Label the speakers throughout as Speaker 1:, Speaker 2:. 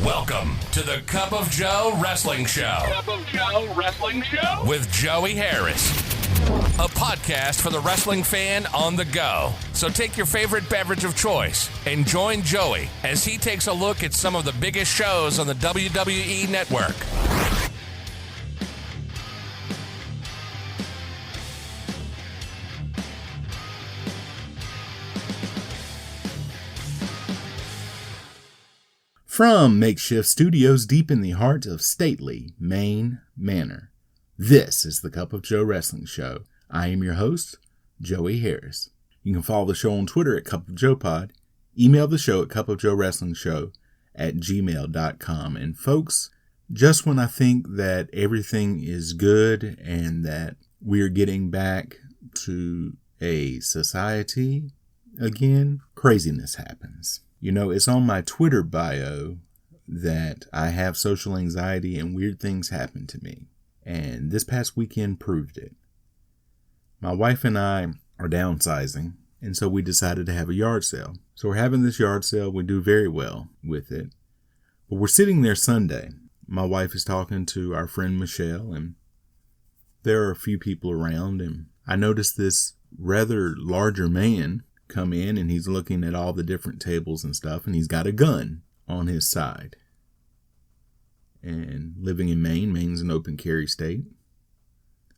Speaker 1: Welcome to the Cup of Joe Wrestling Show.
Speaker 2: Cup of Joe Wrestling Show?
Speaker 1: With Joey Harris. A podcast for the wrestling fan on the go. So take your favorite beverage of choice and join Joey as he takes a look at some of the biggest shows on the WWE Network.
Speaker 3: From makeshift studios deep in the heart of stately Maine Manor, this is the Cup of Joe Wrestling Show. I am your host, Joey Harris. You can follow the show on Twitter at Cup of Joe Pod, email the show at cupofjoewrestlingshow@gmail.com. And folks, just when I think that everything is good and that we're getting back to a society again, craziness happens. You know, it's on my Twitter bio that I have social anxiety and weird things happen to me. And this past weekend proved it. My wife and I are downsizing, and so we decided to have a yard sale. So we're having this yard sale. We do very well with it. But we're sitting there Sunday. My wife is talking to our friend Michelle, and there are a few people around. And I noticed this rather larger man come in, and he's looking at all the different tables and stuff, and he's got a gun on his side. And living in Maine, Maine's an open carry state,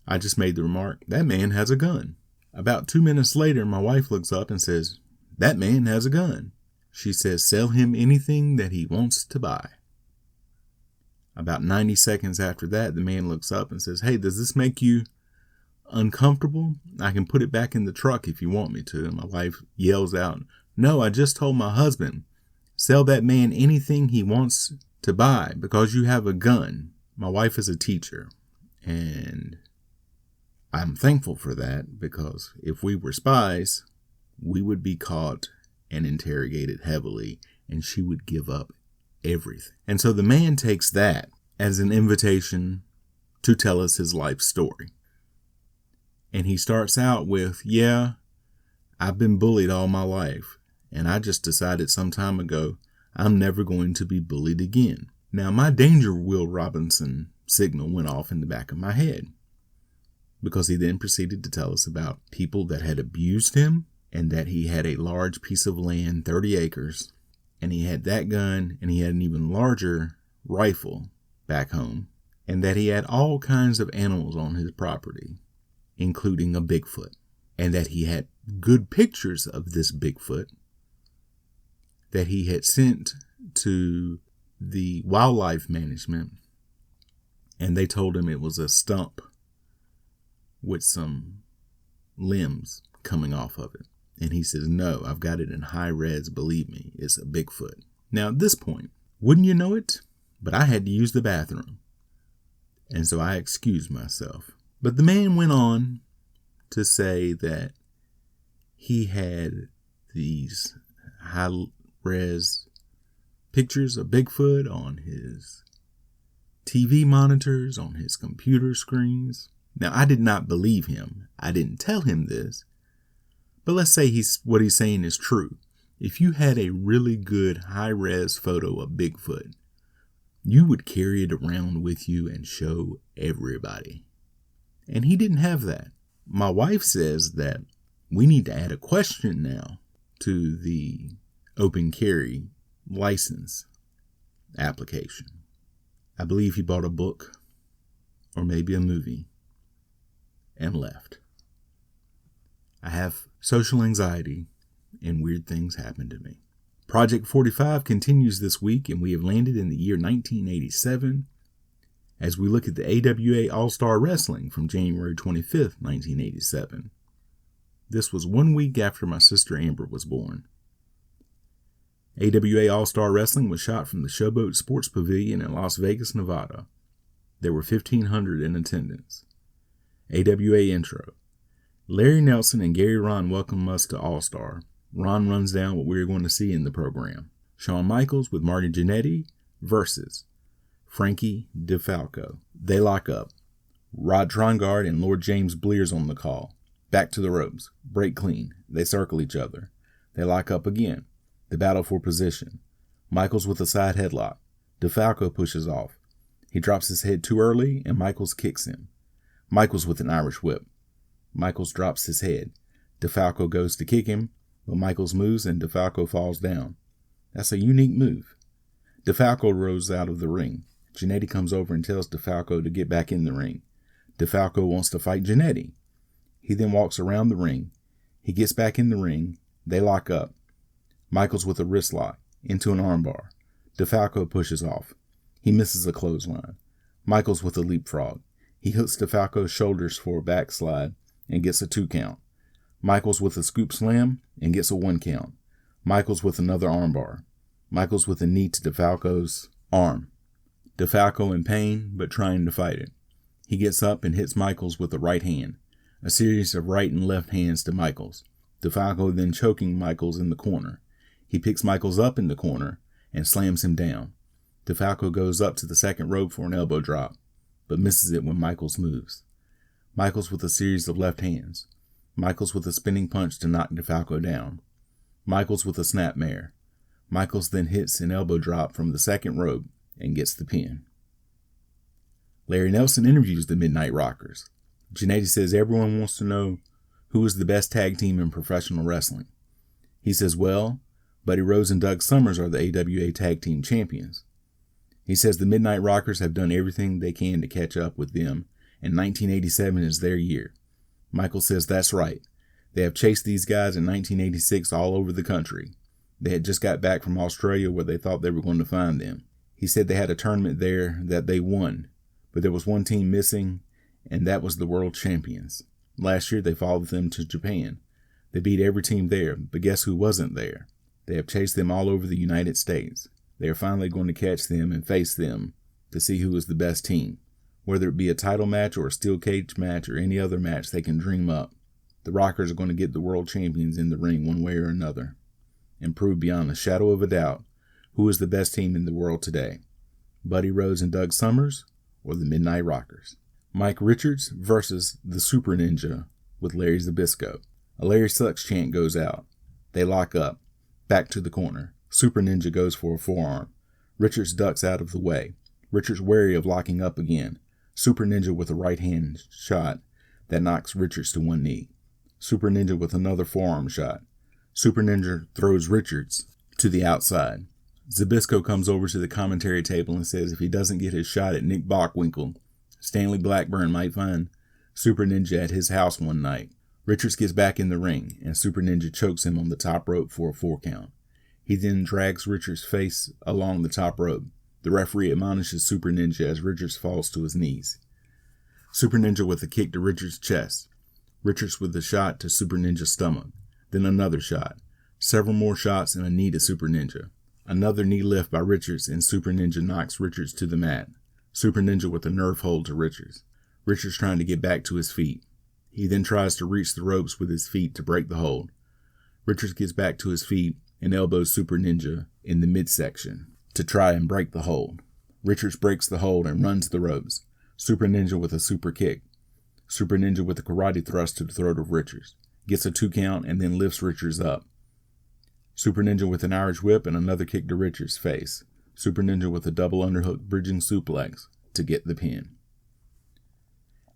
Speaker 3: I just made the remark, that man has a gun. About 2 minutes later, my wife looks up and says, that man has a gun. She says, sell him anything that he wants to buy. About 90 seconds after that, the man looks up and says, hey, does this make you uncomfortable? I can put it back in the truck if you want me to. And my wife yells out, no, I just told my husband, sell that man anything he wants to buy because you have a gun. My wife is a teacher, and I'm thankful for that, because if we were spies, we would be caught and interrogated heavily, and she would give up everything. And so the man takes that as an invitation to tell us his life story. And he starts out with, yeah, I've been bullied all my life, and I just decided some time ago I'm never going to be bullied again. Now, my Danger Will Robinson signal went off in the back of my head, because he then proceeded to tell us about people that had abused him, and that he had a large piece of land, 30 acres, and he had that gun, and he had an even larger rifle back home, and that he had all kinds of animals on his property, including a Bigfoot, and that he had good pictures of this Bigfoot that he had sent to the wildlife management, and they told him it was a stump with some limbs coming off of it. And he says, no, I've got it in high res, believe me, it's a Bigfoot. Now at this point, wouldn't you know it, but I had to use the bathroom, and so I excused myself. But the man went on to say that he had these high-res pictures of Bigfoot on his TV monitors, on his computer screens. Now, I did not believe him. I didn't tell him this. But let's say what he's saying is true. If you had a really good high-res photo of Bigfoot, you would carry it around with you and show everybody. And he didn't have that. My wife says that we need to add a question now to the open carry license application. I believe he bought a book or maybe a movie and left. I have social anxiety and weird things happen to me. Project 45 continues this week, and we have landed in the year 1987 as we look at the AWA All-Star Wrestling from January 25th, 1987. This was 1 week after my sister Amber was born. AWA All-Star Wrestling was shot from the Showboat Sports Pavilion in Las Vegas, Nevada. There were 1,500 in attendance. AWA intro. Larry Nelson and Gary Ron welcome us to All-Star. Ron runs down what we're going to see in the program. Shawn Michaels with Marty Jannetty versus Frankie DeFalco. They lock up. Rod Trongard and Lord James Blear's on the call. Back to the ropes. Break clean. They circle each other. They lock up again. They battle for position. Michaels with a side headlock. DeFalco pushes off. He drops his head too early, and Michaels kicks him. Michaels with an Irish whip. Michaels drops his head. DeFalco goes to kick him, but Michaels moves and DeFalco falls down. That's a unique move. DeFalco rolls out of the ring. Jannetty comes over and tells DeFalco to get back in the ring. DeFalco wants to fight Jannetty. He then walks around the ring. He gets back in the ring. They lock up. Michaels with a wrist lock into an armbar. DeFalco pushes off. He misses a clothesline. Michaels with a leapfrog. He hooks DeFalco's shoulders for a backslide and gets a 2 count. Michaels with a scoop slam and gets a 1 count. Michaels with another armbar. Michaels with a knee to DeFalco's arm. DeFalco in pain, but trying to fight it. He gets up and hits Michaels with a right hand. A series of right and left hands to Michaels. DeFalco then choking Michaels in the corner. He picks Michaels up in the corner and slams him down. DeFalco goes up to the second rope for an elbow drop, but misses it when Michaels moves. Michaels with a series of left hands. Michaels with a spinning punch to knock DeFalco down. Michaels with a snapmare. Michaels then hits an elbow drop from the second rope and gets the pin. Larry Nelson interviews the Midnight Rockers. Jannetty says everyone wants to know who is the best tag team in professional wrestling. He says, well, Buddy Rose and Doug Summers are the AWA Tag Team Champions. He says the Midnight Rockers have done everything they can to catch up with them, and 1987 is their year. Michael says that's right. They have chased these guys in 1986 all over the country. They had just got back from Australia where they thought they were going to find them. He said they had a tournament there that they won, but there was one team missing, and that was the world champions. Last year they followed them to Japan. They beat every team there, but guess who wasn't there? They have chased them all over the United States. They are finally going to catch them and face them to see who is the best team. Whether it be a title match or a steel cage match or any other match they can dream up, the Rockers are going to get the world champions in the ring one way or another and prove beyond a shadow of a doubt who is the best team in the world today, Buddy Rose and Doug Summers or the Midnight Rockers. Mike Richards versus the Super Ninja with Larry Zbyszko. A Larry Sucks chant goes out. They lock up. Back to the corner. Super Ninja goes for a forearm. Richards ducks out of the way. Richards wary of locking up again. Super Ninja with a right hand shot that knocks Richards to one knee. Super Ninja with another forearm shot. Super Ninja throws Richards to the outside. Zbyszko comes over to the commentary table and says if he doesn't get his shot at Nick Bockwinkel, Stanley Blackburn might find Super Ninja at his house one night. Richards gets back in the ring, and Super Ninja chokes him on the top rope for a 4 count. He then drags Richards' face along the top rope. The referee admonishes Super Ninja as Richards falls to his knees. Super Ninja with a kick to Richards' chest. Richards with a shot to Super Ninja's stomach. Then another shot. Several more shots and a knee to Super Ninja. Another knee lift by Richards, and Super Ninja knocks Richards to the mat. Super Ninja with a nerve hold to Richards. Richards trying to get back to his feet. He then tries to reach the ropes with his feet to break the hold. Richards gets back to his feet and elbows Super Ninja in the midsection to try and break the hold. Richards breaks the hold and runs the ropes. Super Ninja with a super kick. Super Ninja with a karate thrust to the throat of Richards. Gets a 2 count and then lifts Richards up. Super Ninja with an Irish whip and another kick to Richards' face. Super Ninja with a double underhook bridging suplex to get the pin.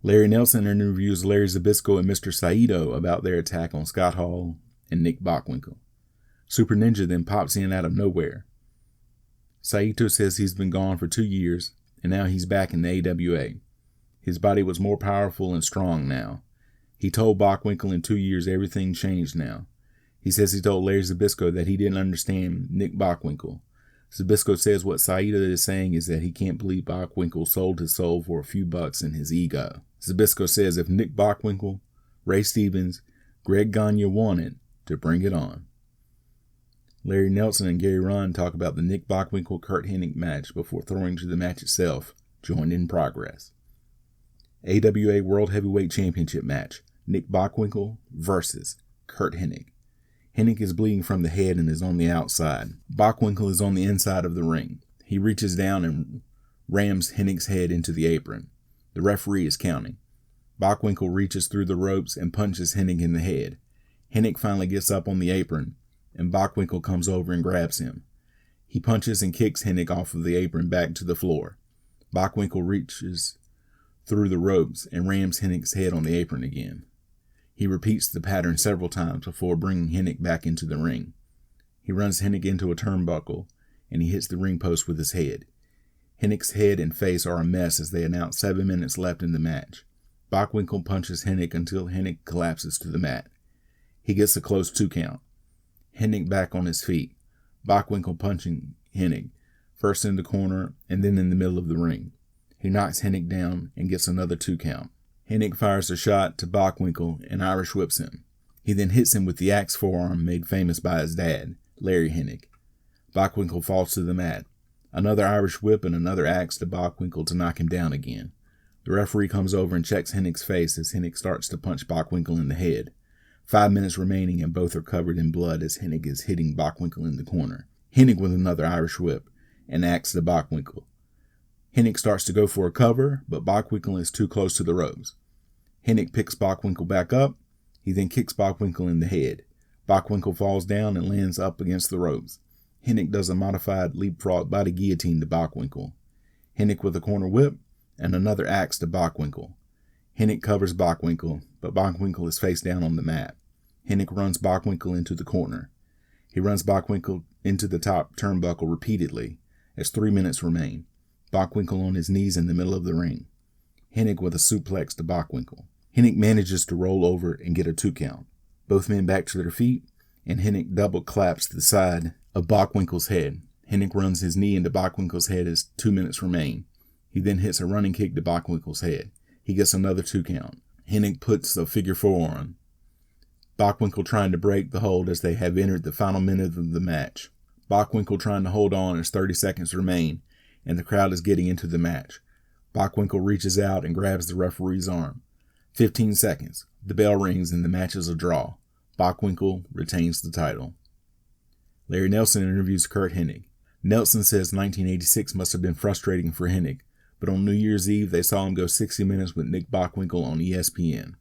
Speaker 3: Larry Nelson interviews Larry Zbyszko and Mr. Saito about their attack on Scott Hall and Nick Bockwinkel. Super Ninja then pops in out of nowhere. Saito says he's been gone for 2 years, and now he's back in the AWA. His body was more powerful and strong now. He told Bockwinkel in 2 years everything changed now. He says he told Larry Zbyszko that he didn't understand Nick Bockwinkel. Zbyszko says what Saito is saying is that he can't believe Bockwinkel sold his soul for a few bucks in his ego. Zbyszko says if Nick Bockwinkel, Ray Stevens, Greg Gagne wanted to bring it on. Larry Nelson and Gary Ron talk about the Nick Bockwinkel-Kurt Hennig match before throwing to the match itself, joined in progress. AWA World Heavyweight Championship match, Nick Bockwinkel versus Kurt Hennig. Hennig is bleeding from the head and is on the outside. Bockwinkel is on the inside of the ring. He reaches down and rams Hennig's head into the apron. The referee is counting. Bockwinkel reaches through the ropes and punches Hennig in the head. Hennig finally gets up on the apron, and Bockwinkel comes over and grabs him. He punches and kicks Hennig off of the apron back to the floor. Bockwinkel reaches through the ropes and rams Hennig's head on the apron again. He repeats the pattern several times before bringing Hennig back into the ring. He runs Hennig into a turnbuckle, and he hits the ring post with his head. Hennig's head and face are a mess as they announce 7 minutes left in the match. Bockwinkel punches Hennig until Hennig collapses to the mat. He gets a close 2 count. Hennig back on his feet. Bockwinkel punching Hennig, first in the corner and then in the middle of the ring. He knocks Hennig down and gets another 2 count. Hennig fires a shot to Bockwinkel and Irish whips him. He then hits him with the axe forearm made famous by his dad, Larry Hennig. Bockwinkel falls to the mat. Another Irish whip and another axe to Bockwinkel to knock him down again. The referee comes over and checks Hennig's face as Hennig starts to punch Bockwinkel in the head. 5 minutes remaining and both are covered in blood as Hennig is hitting Bockwinkel in the corner. Hennig with another Irish whip and axe to Bockwinkel. Hennig starts to go for a cover, but Bockwinkel is too close to the ropes. Hennig picks Bockwinkel back up. He then kicks Bockwinkel in the head. Bockwinkel falls down and lands up against the ropes. Hennig does a modified leapfrog body guillotine to Bockwinkel. Hennig with a corner whip and another axe to Bockwinkel. Hennig covers Bockwinkel, but Bockwinkel is face down on the mat. Hennig runs Bockwinkel into the corner. He runs Bockwinkel into the top turnbuckle repeatedly as 3 minutes remain. Bockwinkel on his knees in the middle of the ring. Hennig with a suplex to Bockwinkel. Hennig manages to roll over and get a 2 count. Both men back to their feet, and Hennig double claps to the side of Bockwinkel's head. Hennig runs his knee into Bockwinkel's head as 2 minutes remain. He then hits a running kick to Bockwinkel's head. He gets another 2 count. Hennig puts a figure 4 on. Bockwinkel trying to break the hold as they have entered the final minute of the match. Bockwinkel trying to hold on as 30 seconds remain, and the crowd is getting into the match. Bockwinkel reaches out and grabs the referee's arm. 15 seconds. The bell rings and the match is a draw. Bockwinkel retains the title. Larry Nelson interviews Curt Hennig. Nelson says 1986 must have been frustrating for Hennig, but on New Year's Eve they saw him go 60 Minutes with Nick Bockwinkel on ESPN.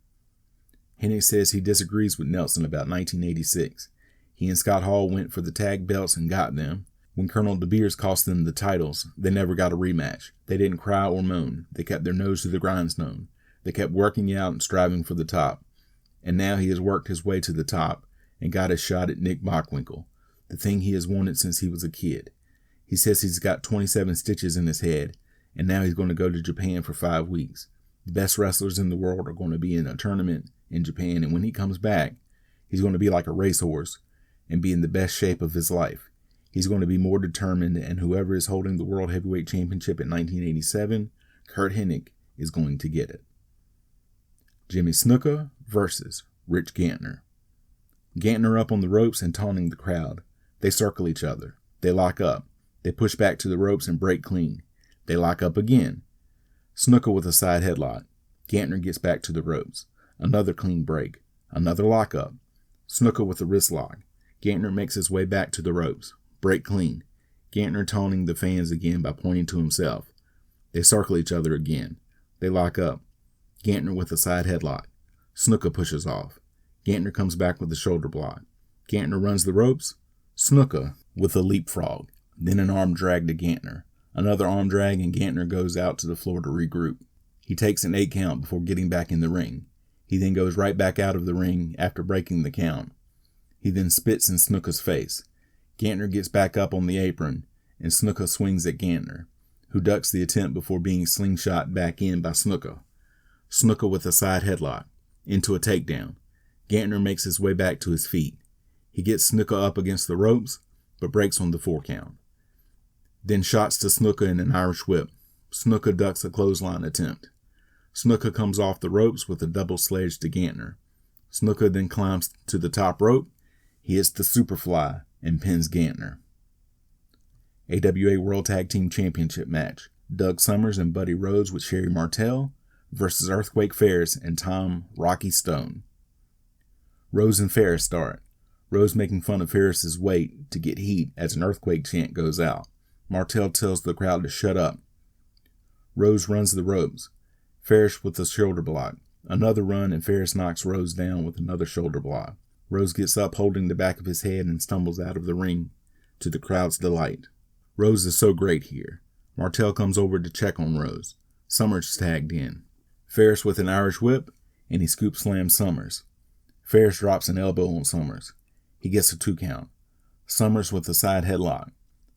Speaker 3: Hennig says he disagrees with Nelson about 1986. He and Scott Hall went for the tag belts and got them. When Colonel De Beers cost them the titles, they never got a rematch. They didn't cry or moan. They kept their nose to the grindstone. They kept working out and striving for the top. And now he has worked his way to the top and got his shot at Nick Bockwinkel, the thing he has wanted since he was a kid. He says he's got 27 stitches in his head, and now he's going to go to Japan for 5 weeks. The best wrestlers in the world are going to be in a tournament in Japan, and when he comes back, he's going to be like a racehorse and be in the best shape of his life. He's going to be more determined, and whoever is holding the World Heavyweight Championship in 1987, Curt Hennig is going to get it. Jimmy Snuka versus Rich Gantner. Gantner up on the ropes and taunting the crowd. They circle each other. They lock up. They push back to the ropes and break clean. They lock up again. Snuka with a side headlock. Gantner gets back to the ropes. Another clean break. Another lockup. Snuka with a wrist lock. Gantner makes his way back to the ropes. Break clean. Gantner taunting the fans again by pointing to himself. They circle each other again. They lock up. Gantner with a side headlock. Snuka pushes off. Gantner comes back with a shoulder block. Gantner runs the ropes. Snuka with a leapfrog. Then an arm drag to Gantner. Another arm drag and Gantner goes out to the floor to regroup. He takes an 8 count before getting back in the ring. He then goes right back out of the ring after breaking the count. He then spits in Snuka's face. Gantner gets back up on the apron, and Snuka swings at Gantner, who ducks the attempt before being slingshot back in by Snuka. Snuka with a side headlock, into a takedown. Gantner makes his way back to his feet. He gets Snuka up against the ropes, but breaks on the 4 count. Then shots to Snuka in an Irish whip. Snuka ducks a clothesline attempt. Snuka comes off the ropes with a double sledge to Gantner. Snuka then climbs to the top rope. He hits the Superfly and pins Gantner. AWA World Tag Team Championship match. Doug Summers and Buddy Rhodes with Sherry Martel versus Earthquake Ferris and Tom Rocky Stone. Rhodes and Ferris start. Rhodes making fun of Ferris's weight to get heat as an earthquake chant goes out. Martel tells the crowd to shut up. Rhodes runs the ropes. Ferris with a shoulder block. Another run and Ferris knocks Rhodes down with another shoulder block. Rhodes gets up holding the back of his head and stumbles out of the ring to the crowd's delight. Rose is so great here. Martel comes over to check on Rose. Summers tagged in. Ferris with an Irish whip, and he scoop slams Summers. Ferris drops an elbow on Summers. He gets a 2 count. Summers with a side headlock.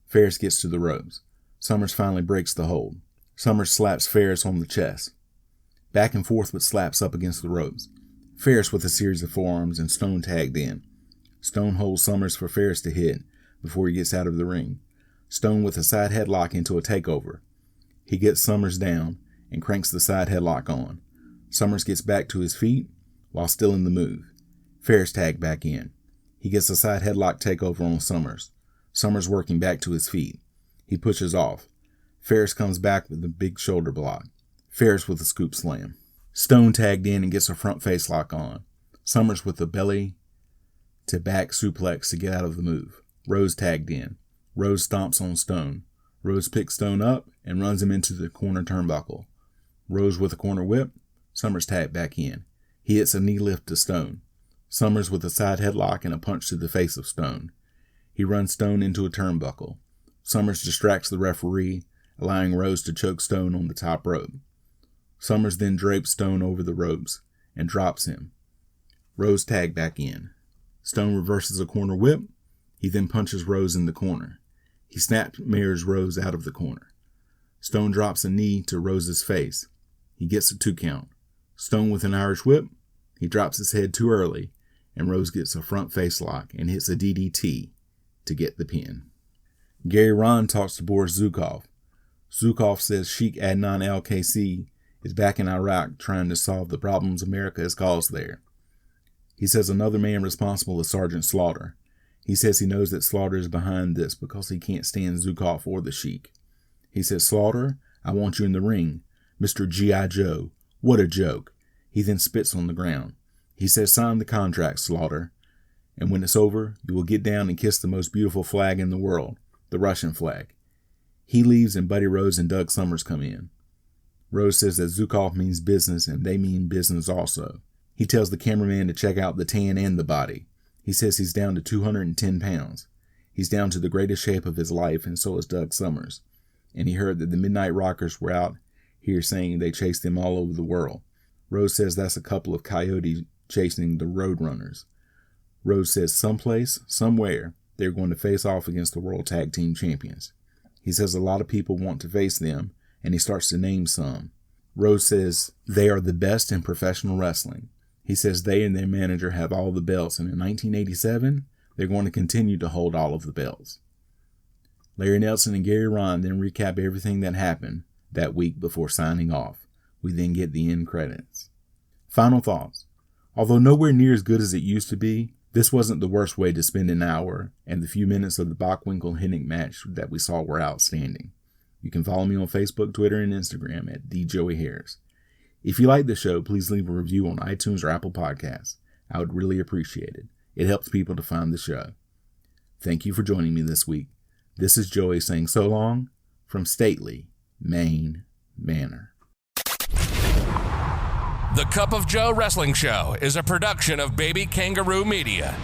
Speaker 3: Ferris gets to the ropes. Summers finally breaks the hold. Summers slaps Ferris on the chest. Back and forth with slaps up against the ropes. Ferris with a series of forearms, and Stone tagged in. Stone holds Summers for Ferris to hit before he gets out of the ring. Stone with a side headlock into a takeover. He gets Summers down and cranks the side headlock on. Summers gets back to his feet while still in the move. Ferris tagged back in. He gets a side headlock takeover on Summers. Summers working back to his feet. He pushes off. Ferris comes back with a big shoulder block. Ferris with a scoop slam. Stone tagged in and gets a front face lock on. Summers with a belly to back suplex to get out of the move. Rose tagged in. Rose stomps on Stone. Rose picks Stone up and runs him into the corner turnbuckle. Rose with a corner whip. Summers tagged back in. He hits a knee lift to Stone. Summers with a side headlock and a punch to the face of Stone. He runs Stone into a turnbuckle. Summers distracts the referee, allowing Rose to choke Stone on the top rope. Summers then drapes Stone over the ropes and drops him. Rose tagged back in. Stone reverses a corner whip. He then punches Rose in the corner. He snap mirrors Rose out of the corner. Stone drops a knee to Rose's face. He gets a 2 count. Stone with an Irish whip. He drops his head too early, and Rose gets a front face lock and hits a DDT to get the pin. Gary Ron talks to Boris Zukov. Zukov says Sheikh Adnan al-Kaisi is back in Iraq trying to solve the problems America has caused there. He says another man responsible is Sergeant Slaughter. He says he knows that Slaughter is behind this because he can't stand Zukov or the Sheik. He says, "Slaughter, I want you in the ring. Mr. G.I. Joe. What a joke." He then spits on the ground. He says, "Sign the contract, Slaughter. And when it's over, you will get down and kiss the most beautiful flag in the world, the Russian flag." He leaves and Buddy Rose and Doug Summers come in. Rose says that Zukov means business and they mean business also. He tells the cameraman to check out the tan and the body. He says he's down to 210 pounds. He's down to the greatest shape of his life, and so is Doug Summers. And he heard that the Midnight Rockers were out here saying they chased him all over the world. Rose says that's a couple of coyotes chasing the Roadrunners. Rose says someplace, somewhere, they're going to face off against the World Tag Team Champions. He says a lot of people want to face them, and he starts to name some. Rose says they are the best in professional wrestling. He says they and their manager have all the belts, and in 1987, they're going to continue to hold all of the belts. Larry Nelson and Gary Ron then recap everything that happened that week before signing off. We then get the end credits. Final thoughts. Although nowhere near as good as it used to be, this wasn't the worst way to spend an hour, and the few minutes of the Bockwinkel and Hennig match that we saw were outstanding. You can follow me on Facebook, Twitter, and Instagram at DJoeyHarris. If you like the show, please leave a review on iTunes or Apple Podcasts. I would really appreciate it. It helps people to find the show. Thank you for joining me this week. This is Joey saying so long from stately Maine Manor.
Speaker 1: The Cup of Joe Wrestling Show is a production of Baby Kangaroo Media.